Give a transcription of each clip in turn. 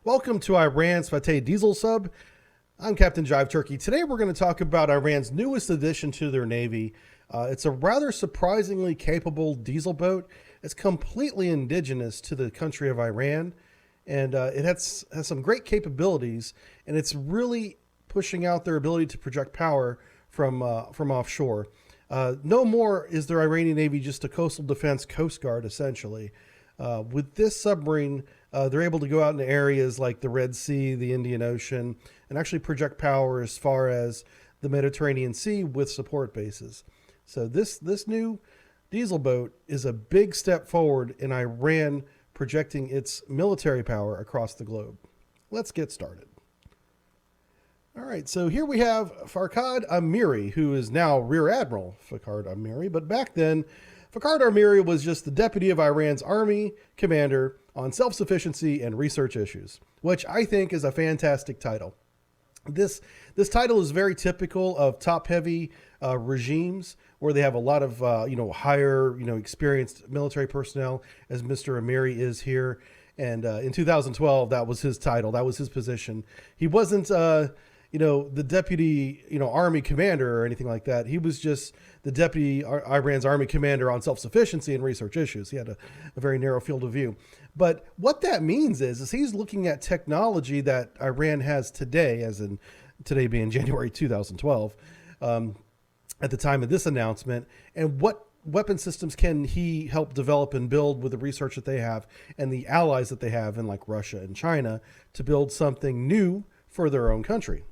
Welcome to Iran's Fateh diesel sub. I'm Captain Jive Turkey. Today we're going to talk about Iran's newest addition to their navy. It's a rather surprisingly capable diesel boat. It's completely indigenous to the country of Iran, and it has some great capabilities, and it's really pushing out their ability to project power from offshore. No more is their Iranian navy just a coastal defense coast guard, essentially. With this submarine, they're able to go out into areas like the Red Sea, the Indian Ocean, and actually project power as far as the Mediterranean Sea with support bases. So this new diesel boat is a big step forward in Iran projecting its military power across the globe. Let's get started. All right, so here we have FARKHAD AMIRI, who is now Rear Admiral FARKHAD AMIRI, but back then, FARKHAD AMIRI was just the deputy of Iran's army commander on self-sufficiency and research issues, which I think is a fantastic title. This title is very typical of top-heavy regimes where they have a lot of higher experienced military personnel, as Mr. AMIRI is here. And in 2012, that was his title, that was his position. He wasn't the deputy army commander or anything like that. He was just the deputy Iran's army commander on self-sufficiency and research issues. He had a very narrow field of view. But what that means is he's looking at technology that Iran has today, as in today being January 2012, at the time of this announcement, and what weapon systems can he help develop and build with the research that they have and the allies that they have in like Russia and China to build something new for their own country.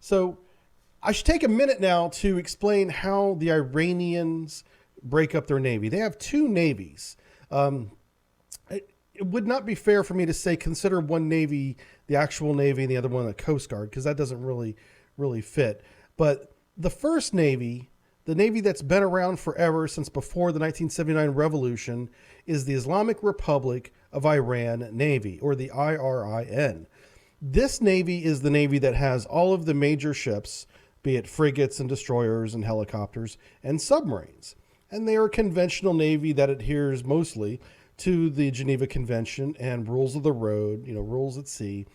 So I should take a minute now to explain how the Iranians break up their navy. They have two navies. It would not be fair for me to say consider one navy the actual navy and the other one the Coast Guard, because that doesn't really fit. But the first navy, the navy that's been around forever since before the 1979 revolution, is the Islamic Republic of Iran Navy, or the IRIN. This navy is the navy that has all of the major ships, be it frigates and destroyers and helicopters and submarines. And they are a conventional navy that adheres mostly to the Geneva Convention and rules of the road, rules at sea.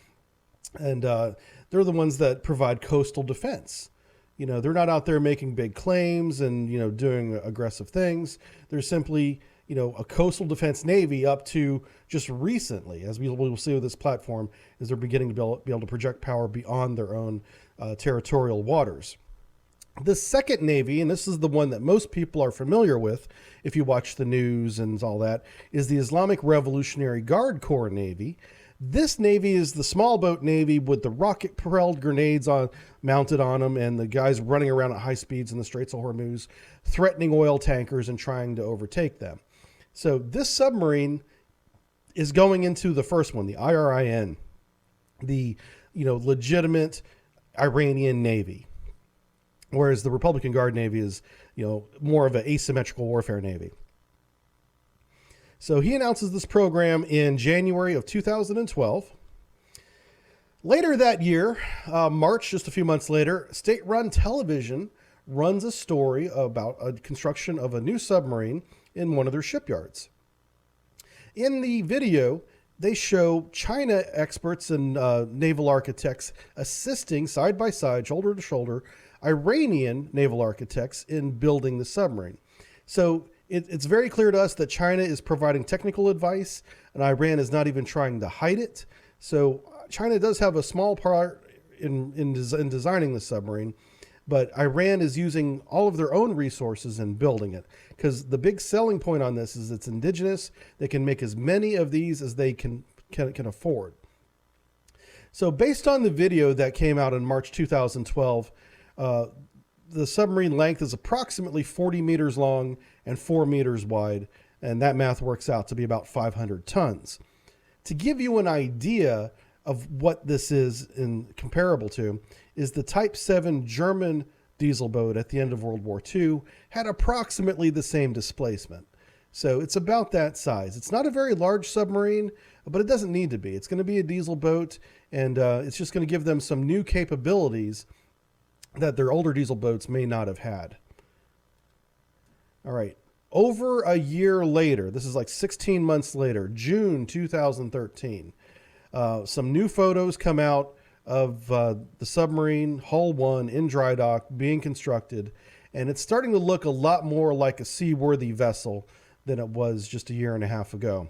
And they're the ones that provide coastal defense. They're not out there making big claims and, doing aggressive things. They're simply, a coastal defense navy up to just recently, as we will see with this platform, is they're beginning to be able to project power beyond their own territorial waters. The second navy, and this is the one that most people are familiar with if you watch the news and all that, is the Islamic Revolutionary Guard Corps Navy. This navy is the small boat navy with the rocket-propelled grenades mounted on them and the guys running around at high speeds in the Straits of Hormuz, threatening oil tankers and trying to overtake them. So this submarine is going into the first one, the IRIN, the legitimate Iranian navy, whereas the Republican Guard Navy is more of an asymmetrical warfare navy. So he announces this program in January of 2012. Later that year, March, just a few months later, state-run television runs a story about a construction of a new submarine in one of their shipyards. In the video, they show China experts and naval architects assisting side by side, shoulder to shoulder, Iranian naval architects in building the submarine. So it's very clear to us that China is providing technical advice and Iran is not even trying to hide it. So China does have a small part in designing the submarine, but Iran is using all of their own resources in building it, because the big selling point on this is it's indigenous. They can make as many of these as they can afford. So based on the video that came out in March 2012, the submarine length is approximately 40 meters long and 4 meters wide, and that math works out to be about 500 tons. To give you an idea of what this is comparable to, is the Type 7 German diesel boat at the end of World War II had approximately the same displacement. So it's about that size. It's not a very large submarine, but it doesn't need to be. It's going to be a diesel boat, and it's just going to give them some new capabilities that their older diesel boats may not have had. All right. Over a year later, this is like 16 months later, June 2013, Some new photos come out of the submarine, Hull 1, in dry dock, being constructed, and it's starting to look a lot more like a seaworthy vessel than it was just a year and a half ago.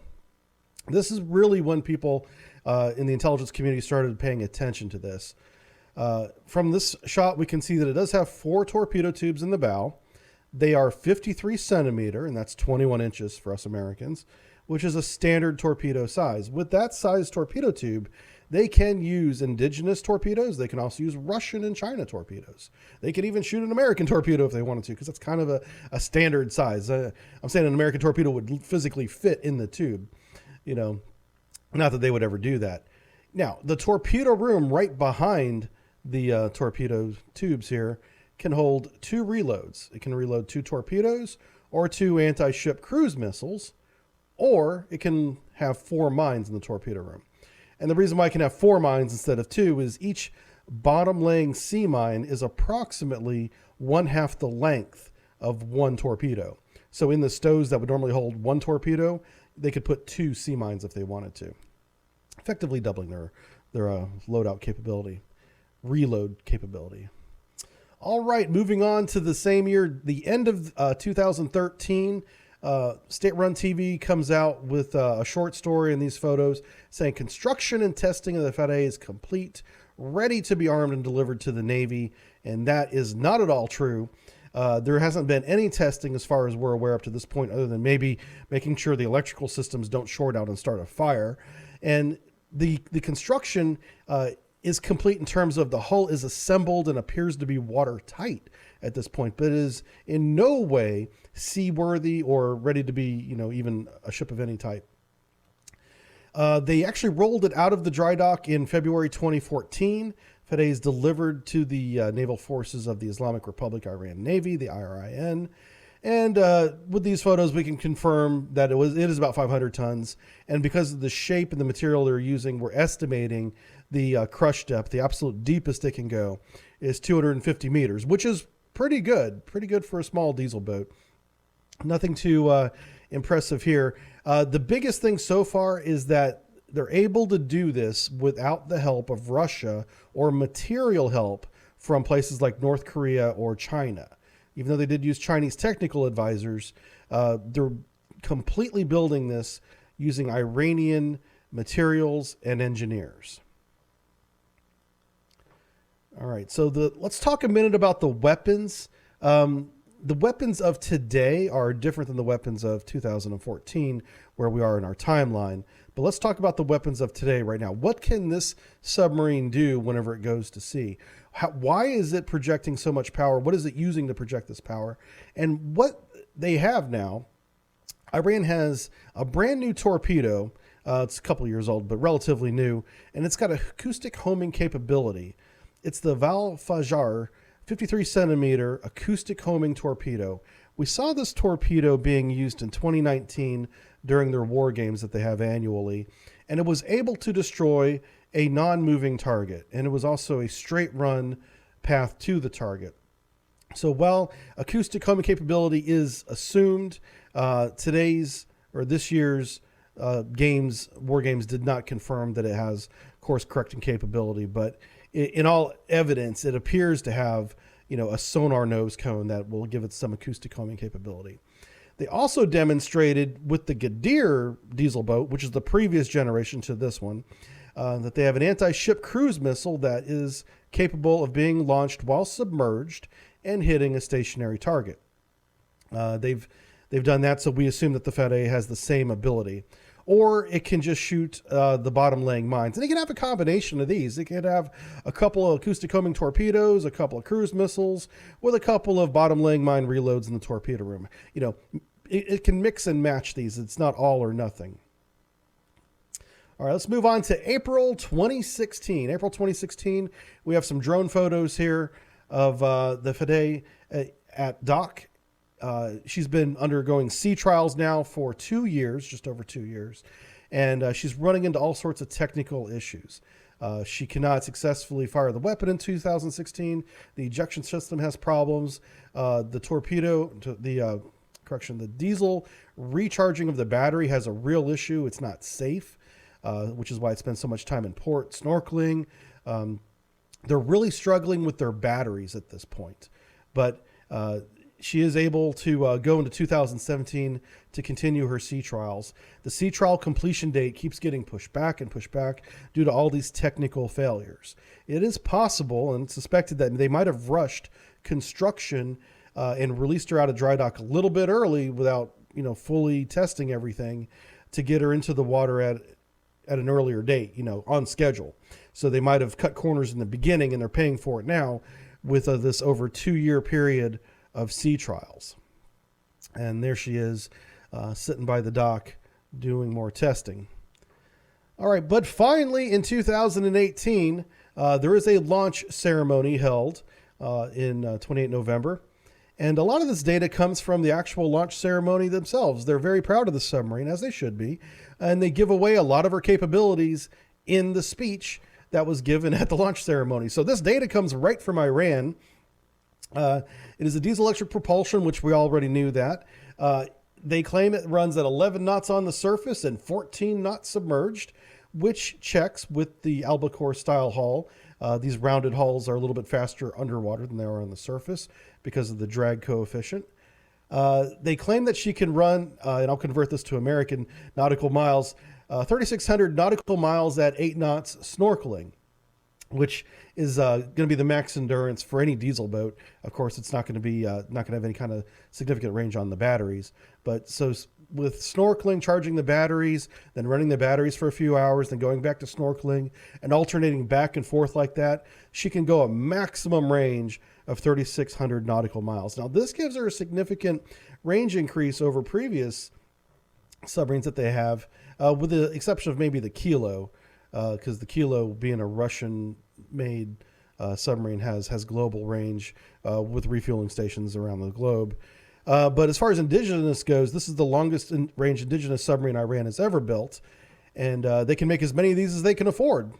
This is really when people in the intelligence community started paying attention to this. From this shot, we can see that it does have 4 torpedo tubes in the bow. They are 53 centimeter, and that's 21 inches for us Americans, which is a standard torpedo size. With that size torpedo tube, they can use indigenous torpedoes. They can also use Russian and China torpedoes. They can even shoot an American torpedo if they wanted to, because that's kind of a standard size. I'm saying an American torpedo would physically fit in the tube. You know, not that they would ever do that. Now, the torpedo room right behind the torpedo tubes here can hold 2 reloads. It can reload 2 torpedoes or 2 anti-ship cruise missiles, or it can have 4 mines in the torpedo room. And the reason why it can have 4 mines instead of 2 is each bottom-laying sea mine is approximately 1/2 the length of 1 torpedo. So in the stows that would normally hold 1 torpedo, they could put 2 sea mines if they wanted to, effectively doubling their loadout capability, reload capability. All right, moving on to the same year, the end of 2013, State-run TV comes out with a short story in these photos saying construction and testing of the Fateh is complete, ready to be armed and delivered to the Navy. And that is not at all true. There hasn't been any testing as far as we're aware up to this point, other than maybe making sure the electrical systems don't short out and start a fire. And the construction is complete in terms of the hull is assembled and appears to be watertight at this point, but is in no way seaworthy or ready to be, you know, even a ship of any type. They actually rolled it out of the dry dock in February 2014. Fateh is delivered to the naval forces of the Islamic Republic Iran Navy, the IRIN. And with these photos, we can confirm that it is about 500 tons. And because of the shape and the material they're using, we're estimating the crush depth, the absolute deepest it can go, is 250 meters, which is pretty good for a small diesel boat. Nothing too impressive here. The biggest thing so far is that they're able to do this without the help of Russia or material help from places like North Korea or China. Even though they did use Chinese technical advisors, they're completely building this using Iranian materials and engineers. All right, so let's talk a minute about the weapons. The weapons of today are different than the weapons of 2014, where we are in our timeline. But let's talk about the weapons of today right now. What can this submarine do whenever it goes to sea? Why is it projecting so much power? What is it using to project this power? And what they have now, Iran has a brand new torpedo. It's a couple years old, but relatively new. And it's got acoustic homing capability. It's the Val-Fajar 53 centimeter acoustic homing torpedo. We saw this torpedo being used in 2019 during their war games that they have annually, and it was able to destroy a non-moving target, and it was also a straight run path to the target. So while acoustic homing capability is assumed, this year's war games did not confirm that it has course correcting capability, but in all evidence, it appears to have, you know, a sonar nose cone that will give it some acoustic homing capability. They also demonstrated with the Gadir diesel boat, which is the previous generation to this one, that they have an anti-ship cruise missile that is capable of being launched while submerged and hitting a stationary target. They've done that, so we assume that the Fateh has the same ability. Or it can just shoot the bottom-laying mines. And it can have a combination of these. It could have a couple of acoustic homing torpedoes, a couple of cruise missiles, with a couple of bottom-laying mine reloads in the torpedo room. You know, it can mix and match these. It's not all or nothing. All right, let's move on to April 2016. April 2016, we have some drone photos here of the Fateh at dock. She's been undergoing sea trials now for 2 years, just over 2 years, and she's running into all sorts of technical issues. She cannot successfully fire the weapon in 2016. The ejection system has problems. The diesel recharging of the battery has a real issue. It's not safe. which is why it spends so much time in port snorkeling. They're really struggling with their batteries at this point, but she is able to go into 2017 to continue her sea trials. The sea trial completion date keeps getting pushed back and pushed back due to all these technical failures. It is possible and suspected that they might have rushed construction and released her out of dry dock a little bit early without, fully testing everything to get her into the water at an earlier date, on schedule. So they might have cut corners in the beginning and they're paying for it now with this over 2-year period of sea trials. And there she is sitting by the dock doing more testing. All right, but finally in 2018, there is a launch ceremony held in 28 November. And a lot of this data comes from the actual launch ceremony themselves. They're very proud of the submarine, as they should be. And they give away a lot of her capabilities in the speech that was given at the launch ceremony. So this data comes right from IRIN. It is a diesel electric propulsion, which we already knew that. They claim it runs at 11 knots on the surface and 14 knots submerged, which checks with the albacore style hull. These rounded hulls are a little bit faster underwater than they are on the surface because of the drag coefficient. They claim that she can run, and I'll convert this to American nautical miles, 3,600 nautical miles at 8 knots snorkeling, which is going to be the max endurance for any diesel boat. Of course, it's not going to be not going to have any kind of significant range on the batteries. But so with snorkeling, charging the batteries, then running the batteries for a few hours, then going back to snorkeling and alternating back and forth like that, she can go a maximum range of 3,600 nautical miles. Now, this gives her a significant range increase over previous submarines that they have, with the exception of maybe the Kilo, because the Kilo, being a Russian-made submarine, has global range with refueling stations around the globe. But as far as indigenous goes, this is the longest range indigenous submarine IRIN has ever built, and they can make as many of these as they can afford.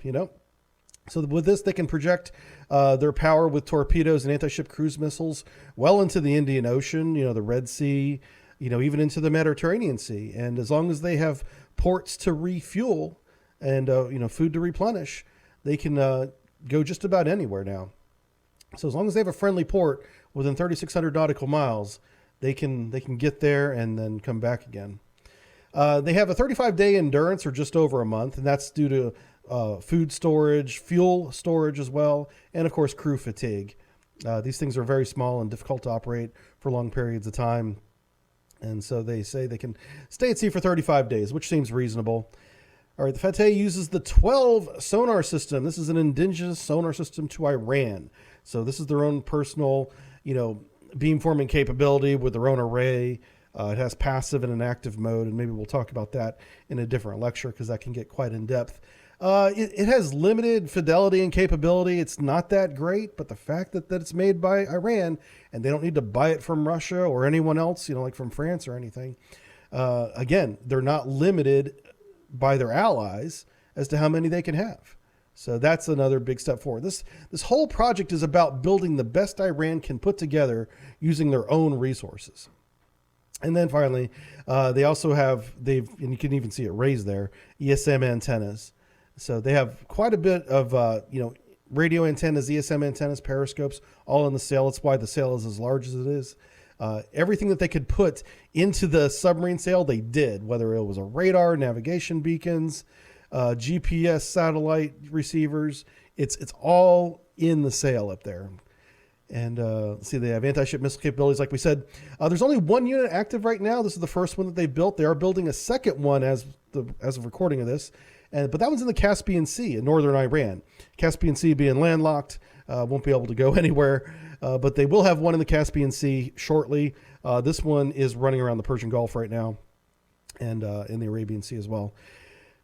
So with this, they can project their power with torpedoes and anti-ship cruise missiles well into the Indian Ocean, the Red Sea, even into the Mediterranean Sea. And as long as they have ports to refuel and food to replenish, they can go just about anywhere now. So as long as they have a friendly port within 3,600 nautical miles, they can get there and then come back again. They have a 35-day endurance, or just over a month, and that's due to food storage, fuel storage as well, and of course crew fatigue. These things are very small and difficult to operate for long periods of time, and so they say they can stay at sea for 35 days, which seems reasonable. All right, the Fateh uses the 12 sonar system. This is an indigenous sonar system to IRIN. So this is their own personal, beamforming capability with their own array. It has passive and an active mode, and maybe we'll talk about that in a different lecture because that can get quite in depth. It has limited fidelity and capability. It's not that great, but the fact that it's made by IRIN and they don't need to buy it from Russia or anyone else, like from France or anything. Again, they're not limited by their allies as to how many they can have. So that's another big step forward. This whole project is about building the best IRIN can put together using their own resources. And then finally, they also have, and you can even see it raised there, ESM antennas. So they have quite a bit of, radio antennas, ESM antennas, periscopes, all in the sail. That's why the sail is as large as it is. Everything that they could put into the submarine sail, they did, whether it was a radar, navigation beacons, GPS satellite receivers. It's all in the sail up there. And see, they have anti-ship missile capabilities, like we said. There's only one unit active right now. This is the first one that they built. They are building a second one as of recording of this. But that one's in the Caspian Sea in northern Iran. Caspian Sea being landlocked, won't be able to go anywhere. But they will have one in the Caspian Sea shortly. This one is running around the Persian Gulf right now, and in the Arabian Sea as well.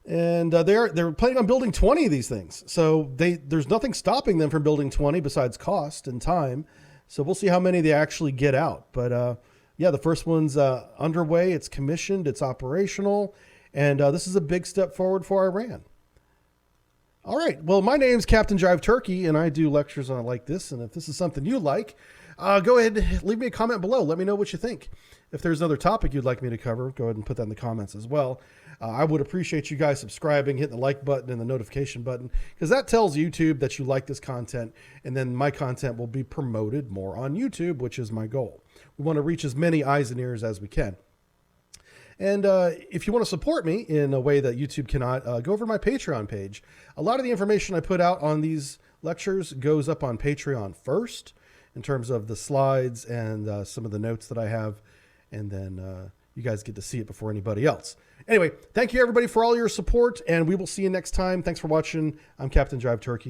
And they're planning on building 20 of these things. So there's nothing stopping them from building 20 besides cost and time. So we'll see how many they actually get out. But yeah, the first one's underway. It's commissioned. It's operational. And this is a big step forward for IRIN. All right. Well, my name's Captain Jive Turkey, and I do lectures on like this. And if this is something you like, go ahead and leave me a comment below. Let me know what you think. If there's another topic you'd like me to cover, go ahead and put that in the comments as well. I would appreciate you guys subscribing, hitting the like button and the notification button, because that tells YouTube that you like this content, and then my content will be promoted more on YouTube, which is my goal. We want to reach as many eyes and ears as we can. And if you want to support me in a way that YouTube cannot, go over to my Patreon page. A lot of the information I put out on these lectures goes up on Patreon first, in terms of the slides and some of the notes that I have. And then you guys get to see it before anybody else. Anyway, thank you everybody for all your support, and we will see you next time. Thanks for watching. I'm Captain Jive Turkey.